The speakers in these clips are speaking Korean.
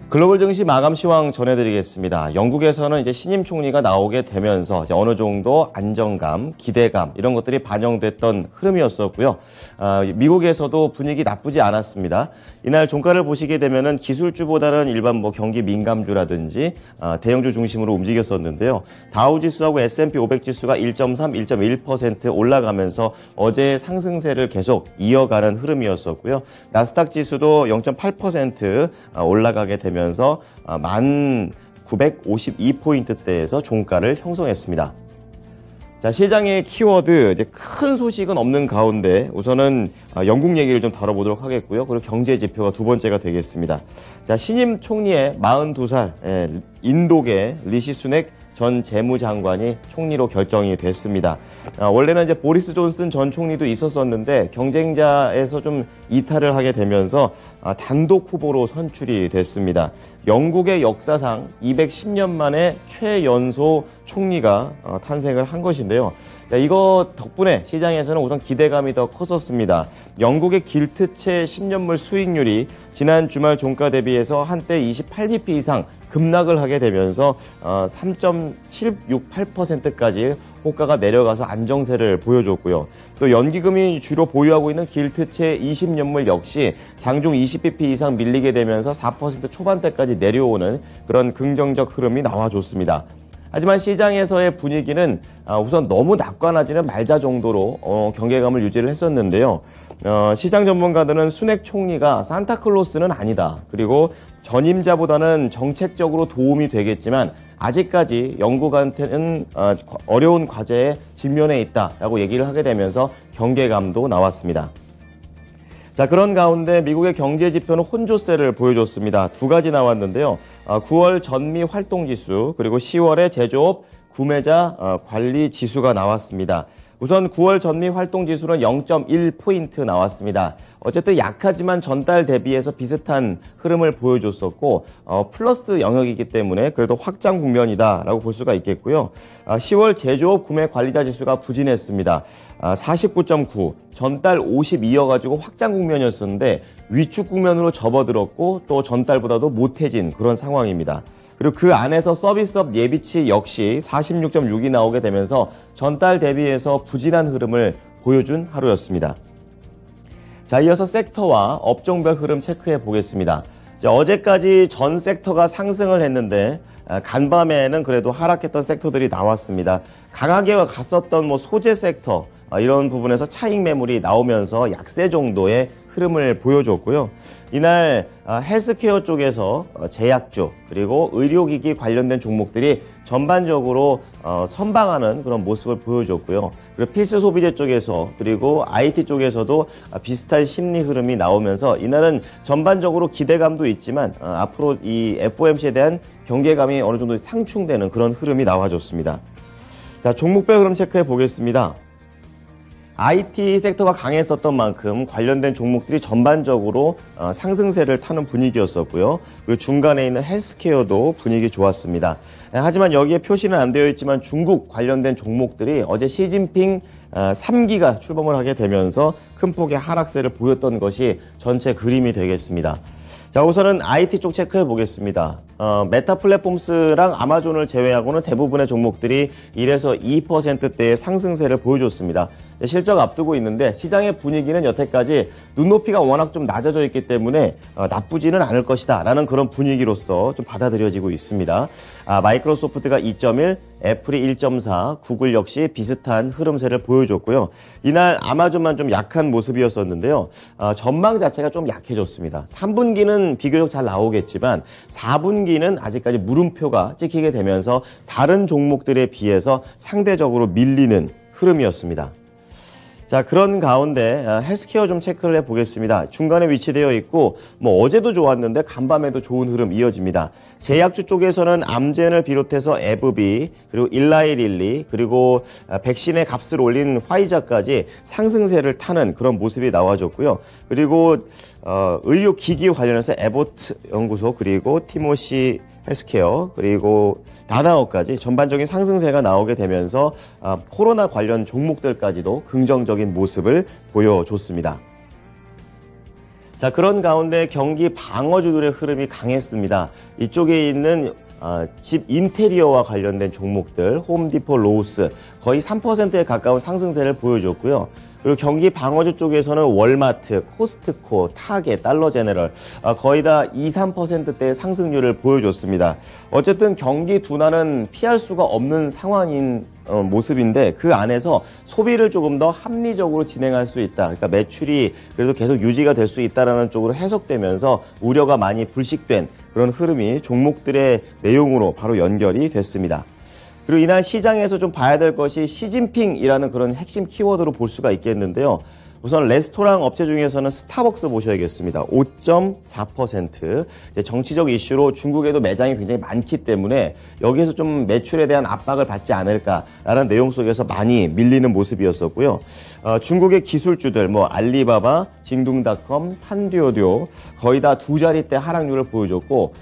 글로벌 증시 마감 시황 전해드리겠습니다. 영국에서는 이제 신임 총리가 나오게 되면서 이제 어느 정도 안정감, 기대감 이런 것들이 반영됐던 흐름이었었고요. 미국에서도 분위기 나쁘지 않았습니다. 이날 종가를 보시게 되면은 기술주보다는 일반 경기 민감주라든지 대형주 중심으로 움직였었는데요. 다우지수하고 S&P 500 지수가 1.3, 1.1% 올라가면서 어제의 상승세를 계속 이어가는 흐름이었었고요. 나스닥 지수도 0.8% 올라가게 되면서 1952포인트대에서 종가를 형성했습니다. 자, 시장의 키워드, 이제 큰 소식은 없는 가운데 우선은 영국 얘기를 좀 다뤄보도록 하겠고요. 그리고 경제 지표가 두 번째가 되겠습니다. 자, 신임 총리의 42살 인도계 리시 수넥 전 재무장관이 총리로 결정이 됐습니다. 원래는 이제 보리스 존슨 전 총리도 있었었는데 경쟁자에서 좀 이탈을 하게 되면서 단독 후보로 선출이 됐습니다. 영국의 역사상 210년 만에 최연소 총리가 탄생을 한 것인데요. 이거 덕분에 시장에서는 우선 기대감이 더 컸었습니다. 영국의 길트채 10년물 수익률이 지난 주말 종가 대비해서 한때 28bp 이상 급락을 하게 되면서 3.768%까지 호가가 내려가서 안정세를 보여줬고요. 또 연기금이 주로 보유하고 있는 길트채 20년물 역시 장중 20bp 이상 밀리게 되면서 4% 초반대까지 내려오는 그런 긍정적 흐름이 나와줬습니다. 하지만 시장에서의 분위기는 우선 너무 낙관하지는 말자 정도로 경계감을 유지를 했었는데요. 시장 전문가들은 수넥 총리가 산타클로스는 아니다. 그리고 전임자보다는 정책적으로 도움이 되겠지만 아직까지 영국한테는 어려운 과제에 직면해 있다라고 얘기를 하게 되면서 경계감도 나왔습니다. 자, 그런 가운데 미국의 경제 지표는 혼조세를 보여줬습니다. 두 가지 나왔는데요. 9월 전미 활동 지수 그리고 10월의 제조업 구매자 관리 지수가 나왔습니다. 우선 9월 전미 활동 지수는 0.1포인트 나왔습니다. 어쨌든 약하지만 전달 대비해서 비슷한 흐름을 보여줬었고 플러스 영역이기 때문에 그래도 확장 국면이다라고 볼 수가 있겠고요. 10월 제조업 구매 관리자 지수가 부진했습니다. 49.9, 전달 52여가지고 확장 국면이었었는데 위축 국면으로 접어들었고 또 전달보다도 못해진 그런 상황입니다. 그리고 그 안에서 서비스업 예비치 역시 46.6이 나오게 되면서 전달 대비해서 부진한 흐름을 보여준 하루였습니다. 자, 이어서 섹터와 업종별 흐름 체크해 보겠습니다. 자, 어제까지 전 섹터가 상승을 했는데 간밤에는 그래도 하락했던 섹터들이 나왔습니다. 강하게 갔었던 소재 섹터 이런 부분에서 차익 매물이 나오면서 약세 정도의 흐름을 보여줬고요. 이날 헬스케어 쪽에서 제약주 그리고 의료기기 관련된 종목들이 전반적으로 선방하는 그런 모습을 보여줬고요. 그리고 필수 소비재 쪽에서 그리고 IT 쪽에서도 비슷한 심리 흐름이 나오면서 이날은 전반적으로 기대감도 있지만 앞으로 이 FOMC에 대한 경계감이 어느 정도 상충되는 그런 흐름이 나와줬습니다. 자, 종목별 흐름 체크해 보겠습니다. IT 섹터가 강했었던 만큼 관련된 종목들이 전반적으로 상승세를 타는 분위기였었고요. 그리고 중간에 있는 헬스케어도 분위기 좋았습니다. 하지만 여기에 표시는 안 되어 있지만 중국 관련된 종목들이 어제 시진핑 3기가 출범을 하게 되면서 큰 폭의 하락세를 보였던 것이 전체 그림이 되겠습니다. 자, 우선은 IT 쪽 체크해 보겠습니다. 메타 플랫폼스랑 아마존을 제외하고는 대부분의 종목들이 1에서 2%대의 상승세를 보여줬습니다. 실적 앞두고 있는데 시장의 분위기는 여태까지 눈높이가 워낙 좀 낮아져 있기 때문에 나쁘지는 않을 것이다 라는 그런 분위기로서 좀 받아들여지고 있습니다. 마이크로소프트가 2.1, 애플이 1.4, 구글 역시 비슷한 흐름세를 보여줬고요. 이날 아마존만 좀 약한 모습이었었는데요. 전망 자체가 좀 약해졌습니다. 3분기는 비교적 잘 나오겠지만 4분기는 아직까지 물음표가 찍히게 되면서 다른 종목들에 비해서 상대적으로 밀리는 흐름이었습니다. 자, 그런 가운데 헬스케어 좀 체크를 해보겠습니다. 중간에 위치되어 있고 어제도 좋았는데 간밤에도 좋은 흐름 이어집니다. 제약주 쪽에서는 암젠을 비롯해서 에브비 그리고 일라이릴리 그리고 백신의 값을 올린 화이자까지 상승세를 타는 그런 모습이 나와줬고요. 그리고 의료기기 관련해서 에보트 연구소 그리고 티모시 헬스케어 그리고 다나오까지 전반적인 상승세가 나오게 되면서 코로나 관련 종목들까지도 긍정적인 모습을 보여줬습니다. 자, 그런 가운데 경기 방어주들의 흐름이 강했습니다. 이쪽에 있는 집 인테리어와 관련된 종목들, 홈디포, 로우스 거의 3%에 가까운 상승세를 보여줬고요. 그리고 경기 방어주 쪽에서는 월마트, 코스트코, 타겟, 달러제네럴 거의 다 2, 3%대의 상승률을 보여줬습니다. 어쨌든 경기 둔화는 피할 수가 없는 상황인 모습인데 그 안에서 소비를 조금 더 합리적으로 진행할 수 있다. 그러니까 매출이 그래도 계속 유지가 될 수 있다는 쪽으로 해석되면서 우려가 많이 불식된 그런 흐름이 종목들의 내용으로 바로 연결이 됐습니다. 그리고 이날 시장에서 좀 봐야 될 것이 시진핑이라는 그런 핵심 키워드로 볼 수가 있겠는데요. 우선 레스토랑 업체 중에서는 스타벅스 보셔야겠습니다. 5.4%. 정치적 이슈로 중국에도 매장이 굉장히 많기 때문에 여기에서 좀 매출에 대한 압박을 받지 않을까라는 내용 속에서 많이 밀리는 모습이었었고요. 중국의 기술주들, 알리바바, 징둥닷컴, 판듀오듀오 거의 다 두 자릿대 하락률을 보여줬고,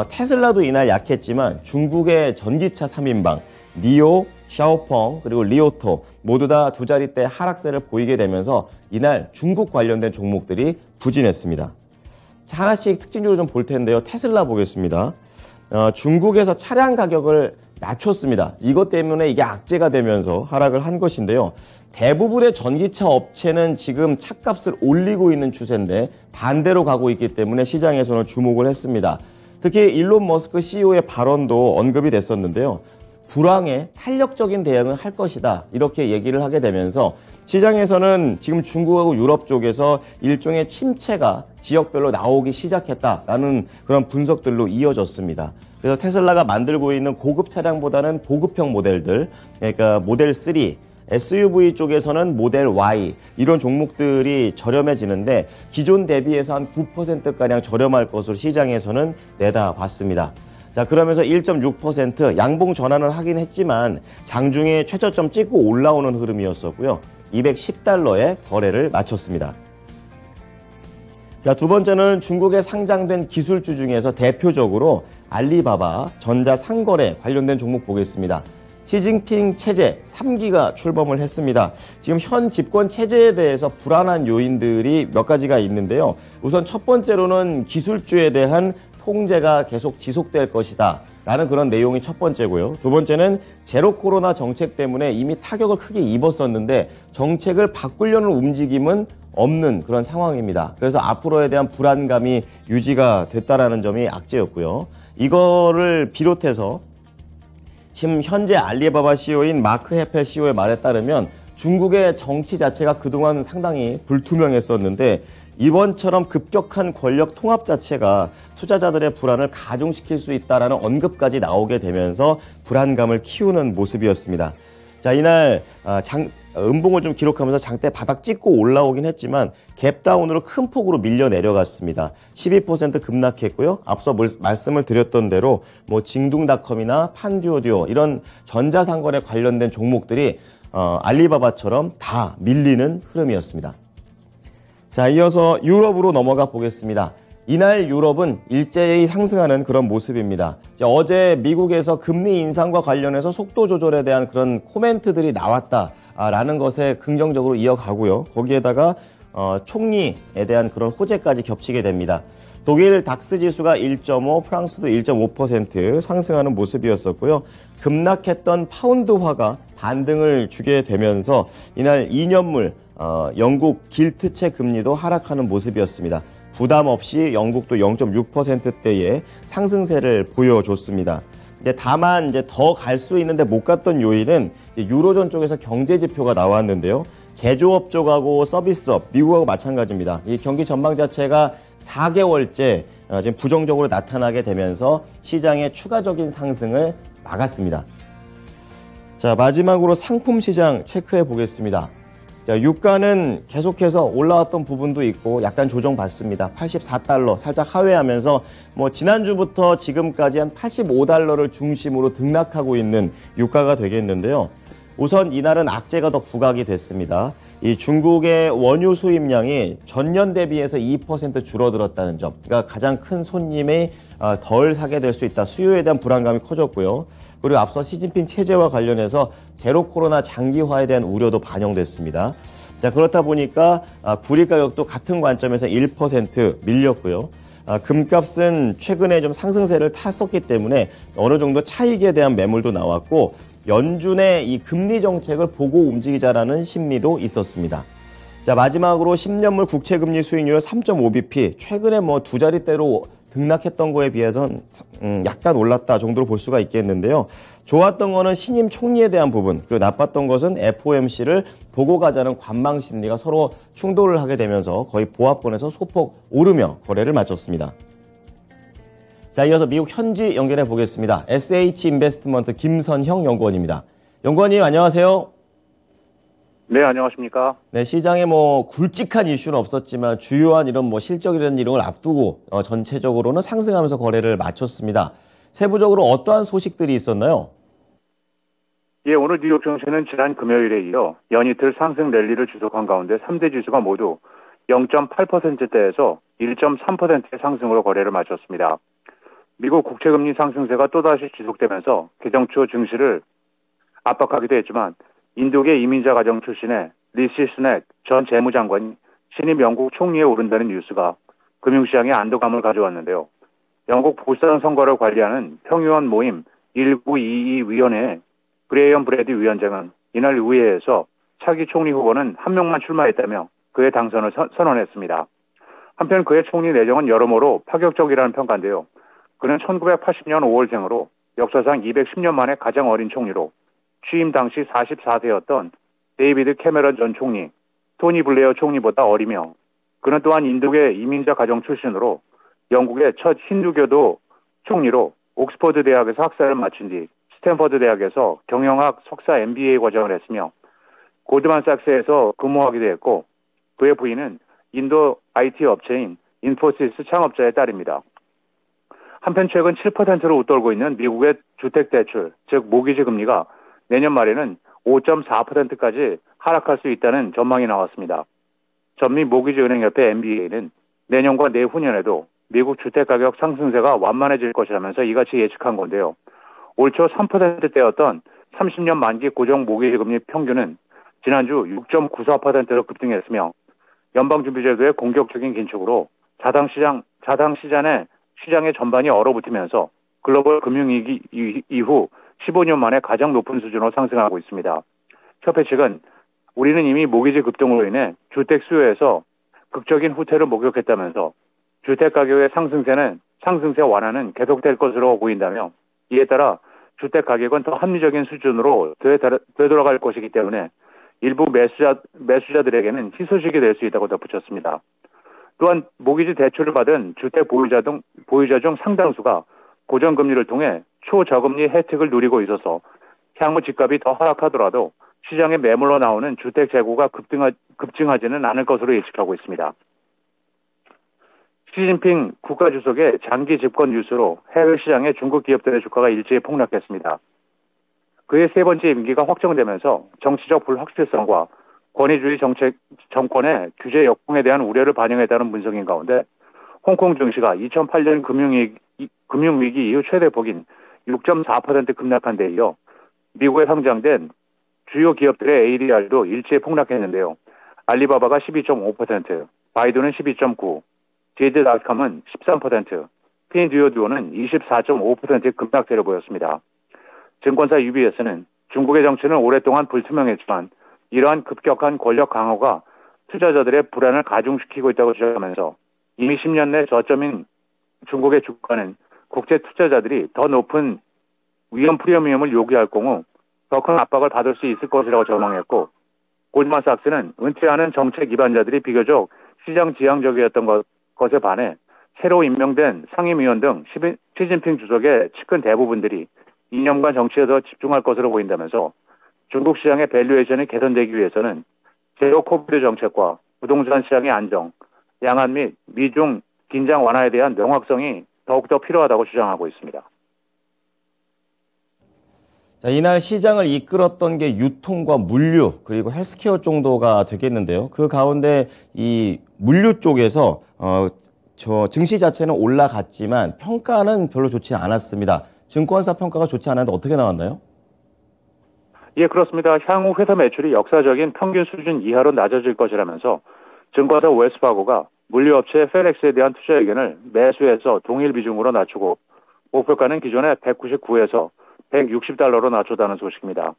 테슬라도 이날 약했지만 중국의 전기차 3인방, 니오, 샤오펑, 그리고 리오토 모두 다 두 자릿대 하락세를 보이게 되면서 이날 중국 관련된 종목들이 부진했습니다. 자, 하나씩 특징적으로 좀 볼 텐데요. 테슬라 보겠습니다. 중국에서 차량 가격을 낮췄습니다. 이것 때문에 이게 악재가 되면서 하락을 한 것인데요. 대부분의 전기차 업체는 지금 차값을 올리고 있는 추세인데 반대로 가고 있기 때문에 시장에서는 주목을 했습니다. 특히 일론 머스크 CEO의 발언도 언급이 됐었는데요. 불황에 탄력적인 대응을 할 것이다. 이렇게 얘기를 하게 되면서 시장에서는 지금 중국하고 유럽 쪽에서 일종의 침체가 지역별로 나오기 시작했다라는 그런 분석들로 이어졌습니다. 그래서 테슬라가 만들고 있는 고급 차량보다는 보급형 모델들, 그러니까 모델 3, SUV 쪽에서는 모델 Y 이런 종목들이 저렴해지는데 기존 대비해서 한 9%가량 저렴할 것으로 시장에서는 내다봤습니다. 자, 그러면서 1.6% 양봉 전환을 하긴 했지만 장중에 최저점 찍고 올라오는 흐름이었었고요. 210달러에 거래를 마쳤습니다. 자, 두 번째는 중국에 상장된 기술주 중에서 대표적으로 알리바바 전자상거래 관련된 종목 보겠습니다. 시진핑 체제 3기가 출범을 했습니다. 지금 현 집권 체제에 대해서 불안한 요인들이 몇 가지가 있는데요. 우선 첫 번째로는 기술주에 대한 통제가 계속 지속될 것이다 라는 그런 내용이 첫 번째고요. 두 번째는 제로 코로나 정책 때문에 이미 타격을 크게 입었었는데 정책을 바꾸려는 움직임은 없는 그런 상황입니다. 그래서 앞으로에 대한 불안감이 유지가 됐다라는 점이 악재였고요. 이거를 비롯해서 지금 현재 알리바바 CEO인 마크 헤펠 CEO의 말에 따르면 중국의 정치 자체가 그동안 상당히 불투명했었는데 이번처럼 급격한 권력 통합 자체가 투자자들의 불안을 가중시킬 수 있다라는 언급까지 나오게 되면서 불안감을 키우는 모습이었습니다. 자, 이날 음봉을 좀 기록하면서 장대 바닥 찍고 올라오긴 했지만 갭다운으로 큰 폭으로 밀려 내려갔습니다. 12% 급락했고요. 앞서 말씀을 드렸던 대로 징둥닷컴이나 판듀오듀오 이런 전자상거래 관련된 종목들이 알리바바처럼 다 밀리는 흐름이었습니다. 자, 이어서 유럽으로 넘어가 보겠습니다. 이날 유럽은 일제히 상승하는 그런 모습입니다. 어제 미국에서 금리 인상과 관련해서 속도 조절에 대한 그런 코멘트들이 나왔다라는 것에 긍정적으로 이어가고요. 거기에다가 총리에 대한 그런 호재까지 겹치게 됩니다. 독일 닥스 지수가 1.5, 프랑스도 1.5% 상승하는 모습이었었고요. 급락했던 파운드화가 반등을 주게 되면서 이날 2년물 영국 길트채 금리도 하락하는 모습이었습니다. 부담 없이 영국도 0.6%대의 상승세를 보여줬습니다. 다만 더 갈 수 있는데 못 갔던 요인은 유로존 쪽에서 경제 지표가 나왔는데요. 제조업 쪽하고 서비스업, 미국하고 마찬가지입니다. 이 경기 전망 자체가 4개월째 지금 부정적으로 나타나게 되면서 시장의 추가적인 상승을 막았습니다. 자, 마지막으로 상품 시장 체크해 보겠습니다. 자, 유가는 계속해서 올라왔던 부분도 있고 약간 조정받습니다. 84달러 살짝 하회하면서 지난주부터 지금까지 한 85달러를 중심으로 등락하고 있는 유가가 되겠는데요. 우선 이날은 악재가 더 부각이 됐습니다. 이 중국의 원유 수입량이 전년 대비해서 2% 줄어들었다는 점, 그러니까 가장 큰 손님이 덜 사게 될 수 있다. 수요에 대한 불안감이 커졌고요. 그리고 앞서 시진핑 체제와 관련해서 제로 코로나 장기화에 대한 우려도 반영됐습니다. 자, 그렇다 보니까 구리 가격도 같은 관점에서 1% 밀렸고요. 금값은 최근에 좀 상승세를 탔었기 때문에 어느 정도 차익에 대한 매물도 나왔고 연준의 이 금리 정책을 보고 움직이자라는 심리도 있었습니다. 자, 마지막으로 10년물 국채금리 수익률은 3.5bp, 최근에 뭐 두 자릿대로 등락했던 거에 비해서는 약간 올랐다 정도로 볼 수가 있겠는데요. 좋았던 거는 신임 총리에 대한 부분, 그리고 나빴던 것은 FOMC를 보고 가자는 관망 심리가 서로 충돌을 하게 되면서 거의 보합권에서 소폭 오르며 거래를 마쳤습니다. 자, 이어서 미국 현지 연결해 보겠습니다. SH인베스트먼트 김선형 연구원입니다. 연구원님 안녕하세요. 네, 안녕하십니까. 네, 시장에 뭐 굵직한 이슈는 없었지만 주요한 이런 뭐 실적이라는 이런 걸 앞두고 전체적으로는 상승하면서 거래를 마쳤습니다. 세부적으로 어떠한 소식들이 있었나요? 예, 오늘 뉴욕 증시는 지난 금요일에 이어 연이틀 상승 랠리를 지속한 가운데 3대 지수가 모두 0.8%대에서 1.3%의 상승으로 거래를 마쳤습니다. 미국 국채금리 상승세가 또다시 지속되면서 개정 초 증시를 압박하기도 했지만 인도계 이민자 가정 출신의 리시 스넥 전 재무장관이 신임 영국 총리에 오른다는 뉴스가 금융시장에 안도감을 가져왔는데요. 영국 보수당 선거를 관리하는 평의원 모임 1922위원회 그레이엄 브래디 위원장은 이날 의회에서 차기 총리 후보는 한 명만 출마했다며 그의 당선을 선언했습니다. 한편 그의 총리 내정은 여러모로 파격적이라는 평가인데요. 그는 1980년 5월생으로 역사상 210년 만에 가장 어린 총리로 취임 당시 44세였던 데이비드 캐메런 전 총리, 토니 블레어 총리보다 어리며 그는 또한 인도계 이민자 가정 출신으로 영국의 첫 힌두교도 총리로 옥스퍼드 대학에서 학사를 마친 뒤 스탠퍼드 대학에서 경영학 석사 MBA 과정을 했으며 골드만삭스에서 근무하기도 했고 그의 부인은 인도 IT 업체인 인포시스 창업자의 딸입니다. 한편 최근 7%로 웃돌고 있는 미국의 주택대출, 즉 모기지 금리가 내년 말에는 5.4%까지 하락할 수 있다는 전망이 나왔습니다. 전미 모기지은행협회 MBA는 내년과 내후년에도 미국 주택가격 상승세가 완만해질 것이라면서 이같이 예측한 건데요. 올 초 3%대였던 30년 만기 고정 모기지 금리 평균은 지난주 6.94%로 급등했으며 연방준비제도의 공격적인 긴축으로 시장의 전반이 얼어붙으면서 글로벌 금융위기 이후 15년 만에 가장 높은 수준으로 상승하고 있습니다. 협회 측은 우리는 이미 모기지 급등으로 인해 주택 수요에서 극적인 후퇴를 목격했다면서 주택 가격의 상승세 완화는 계속될 것으로 보인다며 이에 따라 주택 가격은 더 합리적인 수준으로 되돌아갈 것이기 때문에 일부 매수자들에게는 희소식이 될 수 있다고 덧붙였습니다. 또한 모기지 대출을 받은 주택 보유자 중 상당수가 고정금리를 통해 초저금리 혜택을 누리고 있어서 향후 집값이 더 하락하더라도 시장에 매물로 나오는 주택 재고가 급증하지는 않을 것으로 예측하고 있습니다. 시진핑 국가주석의 장기 집권 뉴스로 해외 시장의 중국 기업들의 주가가 일제히 폭락했습니다. 그의 세 번째 임기가 확정되면서 정치적 불확실성과 권위주의 정권의 규제 역풍에 대한 우려를 반영했다는 분석인 가운데 홍콩 증시가 2008년 금융위기 이후 최대폭인 6.4% 급락한 데 이어 미국에 상장된 주요 기업들의 ADR도 일제히 폭락했는데요. 알리바바가 12.5%, 바이두는 12.9%, JD.com은 13%, 핀듀오듀오는 24.5%의 급락세를 보였습니다. 증권사 UBS는 중국의 정치는 오랫동안 불투명했지만 이러한 급격한 권력 강화가 투자자들의 불안을 가중시키고 있다고 주장하면서 이미 10년 내 저점인 중국의 주가는 국제 투자자들이 더 높은 위험 프리미엄을 요구할 경우 더 큰 압박을 받을 수 있을 것이라고 전망했고 골드만삭스는 은퇴하는 정책 기반자들이 비교적 시장 지향적이었던 것에 반해 새로 임명된 상임위원 등 시진핑 주석의 측근 대부분들이 2년간 정치에 더 집중할 것으로 보인다면서 중국 시장의 밸류에이션이 개선되기 위해서는 제로 코비드 정책과 부동산 시장의 안정, 양안 및 미중 긴장 완화에 대한 명확성이 더욱더 필요하다고 주장하고 있습니다. 자, 이날 시장을 이끌었던 게 유통과 물류 그리고 헬스케어 정도가 되겠는데요. 그 가운데 이 물류 쪽에서 증시 자체는 올라갔지만 평가는 별로 좋지 않았습니다. 증권사 평가가 좋지 않았는데 어떻게 나왔나요? 예, 그렇습니다. 향후 회사 매출이 역사적인 평균 수준 이하로 낮아질 것이라면서 증권사 웰스파고가 물류업체 페덱스에 대한 투자 의견을 매수해서 동일 비중으로 낮추고 목표가는 기존의 199에서 160달러로 낮췄다는 소식입니다.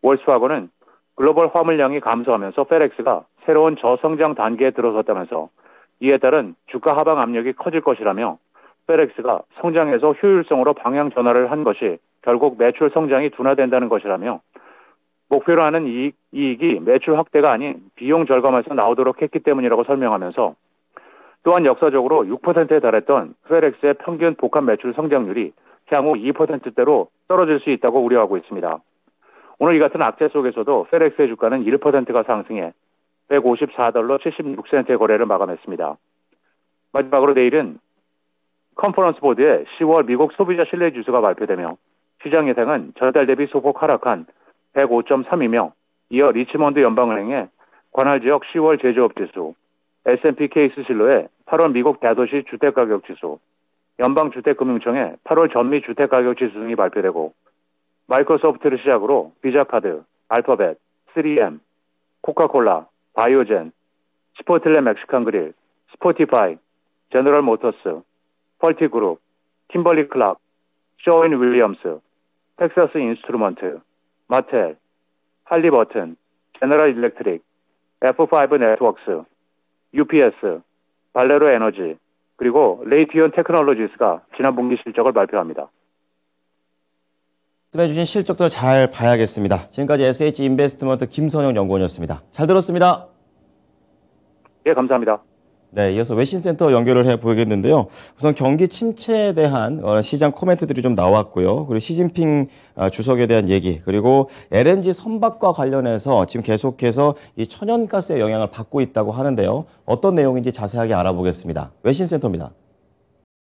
웰스파고는 글로벌 화물량이 감소하면서 페덱스가 새로운 저성장 단계에 들어섰다면서 이에 따른 주가 하방 압력이 커질 것이라며 페덱스가 성장에서 효율성으로 방향 전환을 한 것이 결국 매출 성장이 둔화된다는 것이라며 목표로 하는 이익이 매출 확대가 아닌 비용 절감에서 나오도록 했기 때문이라고 설명하면서 또한 역사적으로 6%에 달했던 페덱스의 평균 복합 매출 성장률이 향후 2%대로 떨어질 수 있다고 우려하고 있습니다. 오늘 이 같은 악재 속에서도 페덱스의 주가는 1%가 상승해 154달러 76센트의 거래를 마감했습니다. 마지막으로 내일은 컨퍼런스 보드의 10월 미국 소비자 신뢰지수가 발표되며 시장 예상은 전달 대비 소폭 하락한 105.3이며 이어 리치몬드 연방은행의 관할 지역 10월 제조업 지수, S&P 케이스 실로의 8월 미국 대도시 주택가격 지수, 연방주택금융청의 8월 전미 주택가격 지수 등이 발표되고 마이크로소프트를 시작으로 비자카드, 알파벳, 3M, 코카콜라, 바이오젠, 치포틀레 멕시칸 그릴, 스포티파이, 제너럴 모터스, 펄티그룹, 킴벌리 클락, 쇼인 윌리엄스, 텍사스 인스트루먼트, 마텔, 할리버튼, 제너럴 일렉트릭, F5 네트워크스, UPS, 발레로 에너지, 그리고 레이티온 테크놀로지스가 지난 분기 실적을 발표합니다. 말씀해주신 실적들 잘 봐야겠습니다. 지금까지 SH 인베스트먼트 김선영 연구원이었습니다. 잘 들었습니다. 예, 감사합니다. 네, 이어서 외신센터 연결을 해보겠는데요. 우선 경기 침체에 대한 시장 코멘트들이 좀 나왔고요. 그리고 시진핑 주석에 대한 얘기, 그리고 LNG 선박과 관련해서 지금 계속해서 이 천연가스의 영향을 받고 있다고 하는데요. 어떤 내용인지 자세하게 알아보겠습니다. 외신센터입니다.